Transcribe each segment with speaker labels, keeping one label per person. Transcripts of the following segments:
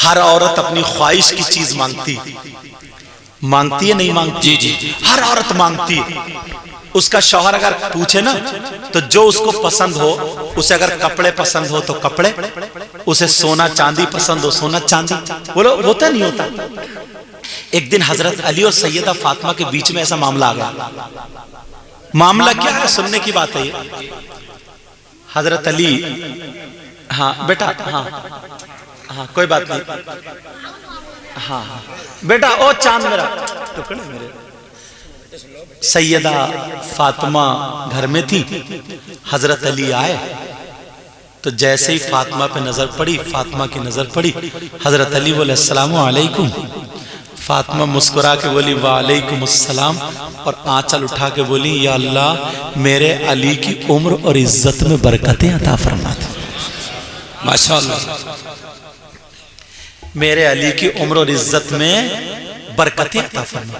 Speaker 1: ہر عورت اپنی خواہش کی چیز مانگتی ہے نہیں مانگتی؟ جی ہر عورت مانگتی ہے۔ اس کا شوہر اگر پوچھے نا تو جو اس کو پسند ہو، اسے اگر کپڑے پسند ہو تو کپڑے، اسے سونا چاندی پسند ہو سونا چاندی، بولو ہوتا نہیں ہوتا؟ ایک دن حضرت علی اور سیدہ فاطمہ کے بیچ میں ایسا معاملہ آ گیا۔ معاملہ کیا ہے؟ سننے کی بات ہے یہ۔ حضرت علی، ہاں بیٹا، ہاں کوئی بات نہیں، ہاں بیٹا او چاند میرا ٹکڑے میرے۔ سیدہ فاطمہ گھر میں تھی، حضرت علی آئے تو جیسے ہی فاطمہ پہ نظر پڑی، فاطمہ کی نظر پڑی، حضرت علی بولے السلام علیکم۔ فاطمہ مسکرا کے بولی وعلیکم السلام، اور آنچل اٹھا کے بولی یا اللہ میرے علی کی عمر اور عزت میں برکتیں عطا فرما دے۔ ماشاءاللہ، میرے علی کی عمر اور عزت میں برکتیں عطا فرما۔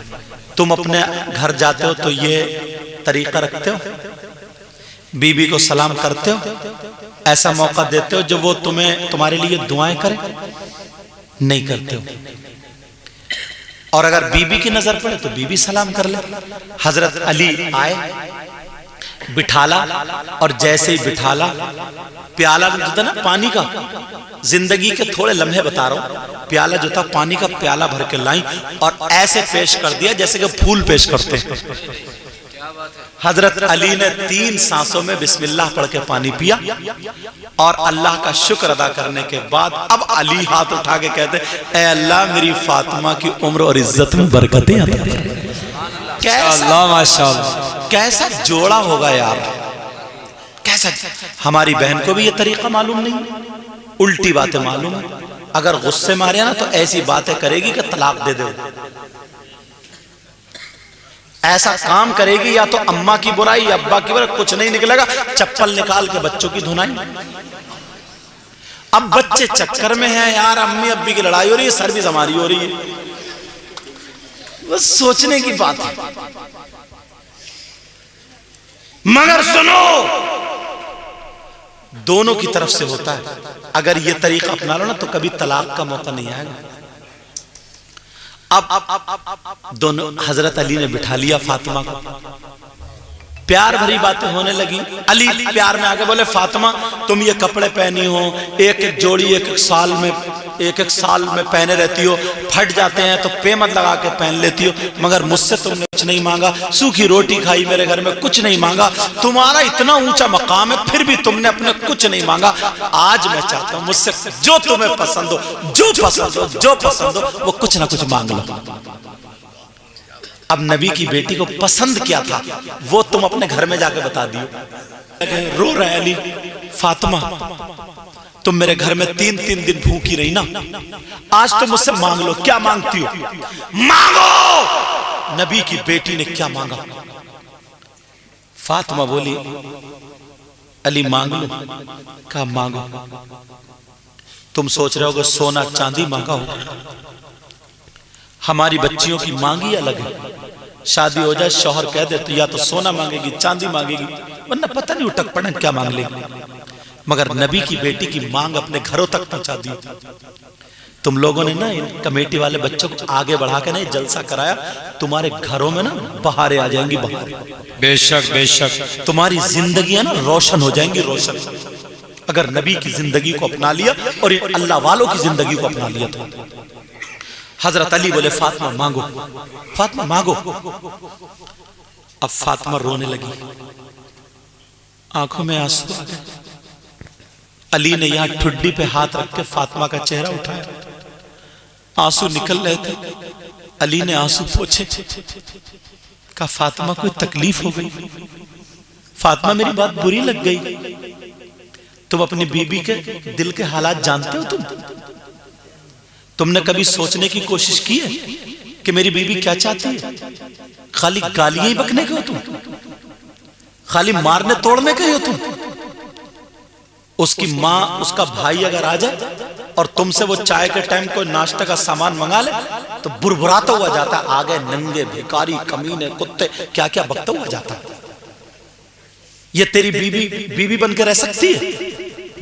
Speaker 1: تم اپنے گھر جاتے ہو تو یہ طریقہ رکھتے ہو؟ بی بی کو سلام کرتے ہو؟ ایسا موقع دیتے ہو جو وہ تمہارے لیے دعائیں کرے؟ نہیں کرتے ہو۔ اور اگر بی بی کی نظر پڑے تو بی بی سلام کر لے۔ حضرت علی آئے، بٹھالا، اور جیسے ہی بٹھالا، پیالہ جو تھا نا پانی کا، زندگی کے تھوڑے لمحے بتا رہا ہوں، پیالہ جو تھا پانی کا پیالہ بھر کے لائیں اور ایسے پیش کر دیا جیسے کہ پھول پیش کرتے ہیں۔ حضرت علی نے 3 سانسوں میں بسم اللہ پڑھ کے پانی پیا، اور اللہ کا شکر ادا کرنے کے بعد اب علی ہاتھ اٹھا کے کہتے اے اللہ میری فاطمہ کی عمر اور عزت میں برکتیں عطا فرما۔ کیسا جوڑا ہوگا یار، کیسا۔ ہماری بہن کو بھی یہ طریقہ معلوم نہیں، الٹی باتیں معلوم ہے۔ اگر غصے مارے نا تو ایسی باتیں کرے گی کہ طلاق دے دے، ایسا کام کرے گی، یا تو اماں کی برائی یا ابا کی برائی، کچھ نہیں نکلے گا، چپل نکال کے بچوں کی دھنائی۔ اب بچے چکر میں ہیں یار، امی ابی کی لڑائی ہو رہی ہے، سروس ہماری ہو رہی ہے، بس سوچنے کی بات ہے۔ مگر سنو، دونوں کی طرف سے ہوتا ہے۔ اگر یہ طریقہ اپنا لو نا تو کبھی طلاق کا موقع نہیں آئے گا۔ اب دونوں، حضرت علی نے بٹھا لیا فاطمہ کو، پیار بھری باتیں ہونے لگی۔ علی پیار میں آگے بولے فاطمہ تم یہ کپڑے پہنی ہو، ایک ایک جوڑی ایک ایک سال میں پہنے رہتی ہو، پھٹ جاتے ہیں تو پیمت لگا کے پہن لیتی ہو، مگر مجھ سے تم نے کچھ نہیں مانگا، سوکھی روٹی کھائی میرے گھر میں، کچھ نہیں مانگا، تمہارا اتنا اونچا مقام ہے پھر بھی تم نے اپنے کچھ نہیں مانگا۔ آج میں چاہتا ہوں مجھ سے جو تمہیں پسند ہو، جو پسند ہو وہ کچھ نہ کچھ مانگ لو۔ اب نبی کی بیٹی کو پسند کیا تھا وہ تم اپنے گھر میں جا کے بتا دیو۔ رو رہے علی، فاطمہ تم میرے گھر میں 3 دن بھوکی رہی نا، آج تم مجھ سے مانگ لو، کیا مانگتی ہو مانگو۔ نبی کی بیٹی نے کیا مانگا؟ فاطمہ بولی علی مانگ لو، کہا مانگو۔ تم سوچ رہے ہو کہ سونا چاندی مانگا ہو، ہماری بچیوں کی مانگی الگ ہے۔ شادی ہو جائے شوہر کہہ دے تو یا تو سونا مانگے گی، چاندی مانگے گی، ورنہ پتہ نہیں اٹک پڑن کیا مانگ لے گی۔ مگر نبی کی بیٹی کی مانگ اپنے گھروں تک پہنچا دی۔ تم لوگوں نے نا کمیٹی والے بچوں کو آگے بڑھا کے نا جلسہ کرایا، تمہارے گھروں میں نا بہاریں آ جائیں گی، بہاریں۔ بے شک بے شک تمہاری زندگیاں نا روشن ہو جائیں گی، روشن، اگر نبی کی زندگی کو اپنا لیا اور اللہ والوں کی زندگی کو اپنا لیا تو۔ حضرت علی بولے فاطمہ مانگو، فاطمہ مانگو۔ اب فاطمہ رونے لگی، آنکھوں میں آنسو آ گئے۔ علی نے یہاں ٹھڈی پہ ہاتھ رکھ کے فاطمہ کا چہرہ اٹھایا، آنسو نکل رہے تھے۔ علی نے آنسو پوچھے، کہا فاطمہ کوئی تکلیف ہو گئی؟ فاطمہ میری بات بری لگ گئی؟ تم اپنی بیوی کے دل کے حالات جانتے ہو؟ تم نے کبھی سوچنے کی کوشش کی ہے کہ میری بیوی کیا چاہتی ہے؟ خالی گالیاں ہی بکنے کے ہو تم؟ خالی مارنے توڑنے کے ہو تم؟ اس کی ماں، اس کا بھائی اگر آ جائے اور تم سے وہ چائے کے ٹائم کوئی ناشتہ کا سامان منگا لے تو بربراتا ہوا جاتا ہے، آگے ننگے بھیکاری کمینے کتے کیا کیا بکتا ہوا جاتا ہے۔ یہ تیری بیوی بن کے رہ سکتی ہے؟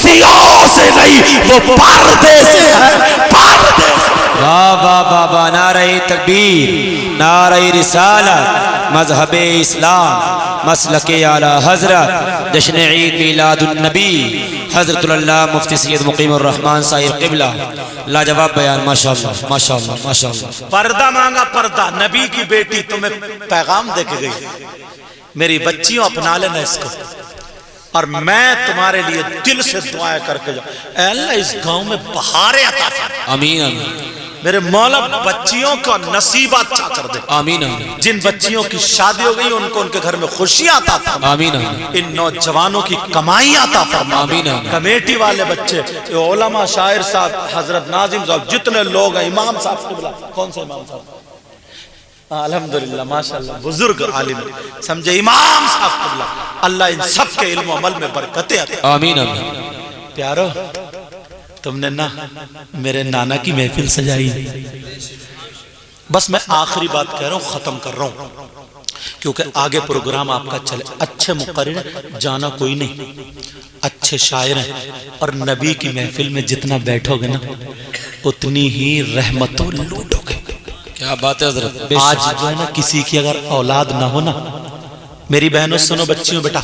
Speaker 1: کسی اور سے نہیں، وہ پردے سے ہے، پردے سے۔
Speaker 2: واہ واہ واہ واہ، نعرہ تکبیر، نعرہ رسالت، مذہب اسلام، مسلک اعلی حضرت، جشن عید میلاد النبی حضرت اللہ مفتی سید مقیم الرحمن صاحب قبلہ، لاجواب بیان، ماشاءاللہ ماشاءاللہ ماشاءاللہ۔
Speaker 1: پردہ مانگا پردہ، نبی کی بیٹی تمہیں پیغام دے کے گئی، میری بچیوں اپنا لینا اس کو، اور میں تمہارے لیے دل سے دعائیں کر کے جاؤں، اے اللہ اس گاؤں میں بہاریں عطا فرما،
Speaker 2: آمین آمین
Speaker 1: میرے مولا بچیوں کا نصیبات اچھا کر دے،
Speaker 2: آمین آمین
Speaker 1: جن بچیوں کی شادی ہو گئی ان کو ان کے گھر میں خوشیاں عطا فرما،
Speaker 2: آمین آمین
Speaker 1: ان نوجوانوں کی کمائی عطا فرما،
Speaker 2: آمین آمین۔
Speaker 1: کمیٹی والے بچے، علماء، شاعر صاحب، حضرت ناظم صاحب، جتنے لوگ ہیں، امام صاحب قبلہ، کون سے امام صاحب؟ الحمدللہ ماشاءاللہ، بزرگ عالم سمجھے، امام صاحب قبلہ، اللہ ان سب کے علم و عمل میں برکتیں عطا۔
Speaker 2: آمین آمین۔
Speaker 1: پیارو تم نے نا میرے نانا کی محفل سجائی، بس میں آخری بات کہہ رہا ہوں، ختم کر رہا ہوں، کیونکہ آگے پروگرام آپ کا چلے، اچھے مقرر ہیں، جانا کوئی نہیں، اچھے شاعر ہیں، اور نبی کی محفل میں جتنا بیٹھو گے نا اتنی ہی رحمتوں لوٹو گے۔
Speaker 2: کیا بات ہے حضرت،
Speaker 1: آج جو ہے نا کسی کی اگر اولاد نہ ہو نا، میری بہنوں سنو، بچیوں، بیٹا